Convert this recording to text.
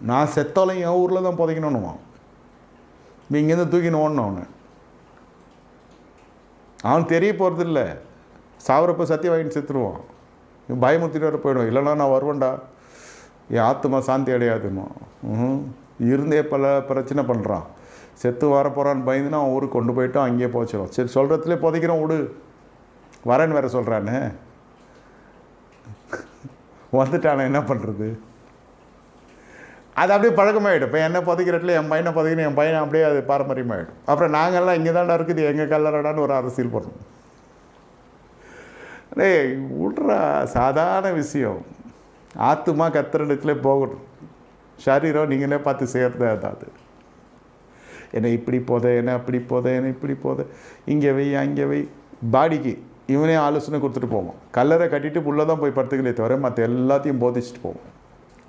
நான் செத்தாலும் என் ஊரில் தான் புதைக்கணும்னுவான். இங்கேருந்து தூக்கின்னு ஓடணும் அவன் தெரிய போகிறதில்ல. சாவரப்போ சத்தியம் வாங்கிட்டு செத்துருவான். பயமுறுத்திட்டு வர போயிடும். இல்லைனா நான் வருவேன்டா, என் ஆத்துமா சாந்தி அடையாதுமா. இருந்தே பல பிரச்சனை பண்ணுறான். செத்து வரப்போகிறான்னு பயந்துன்னா அவன் ஊருக்கு கொண்டு போயிட்டு அங்கேயே போச்சிடும். சரி சொல்கிறதுலே புதைக்கிறோம் விடு, வரேன்னு வேறு சொல்கிறானே, வந்துட்டானே என்ன பண்ணுறது? அது அப்படியே பழக்கமாகிடும். இப்போ என்ன புதைக்கிறதுல என் பையனை புதைக்கணும், என் பையனை அப்படியே அது பாரம்பரியமாகிடும். அப்புறம் நாங்கள்லாம் இங்கே தான்டா இருக்குது, எங்கள் கல்லறடான்னு ஒரு அரசியல் பண்ணணும். விட்றா, சாதாரண விஷயம். ஆத்துமா கத்திரத்துல போகணும், சரீரம் நீங்களே பார்த்து செய்கிறது. அதாவது என்னை இப்படி போத, என்ன அப்படி போத, என்ன இப்படி போத, இங்கே வை அங்கே வை, பாடிக்கு இவனே ஆலோசனை கொடுத்துட்டு போவோம். கல்லறை கட்டிட்டு உள்ளே தான் போய் படுத்துக்கலே தவிர மற்ற எல்லாத்தையும் போதிச்சுட்டு போவோம்.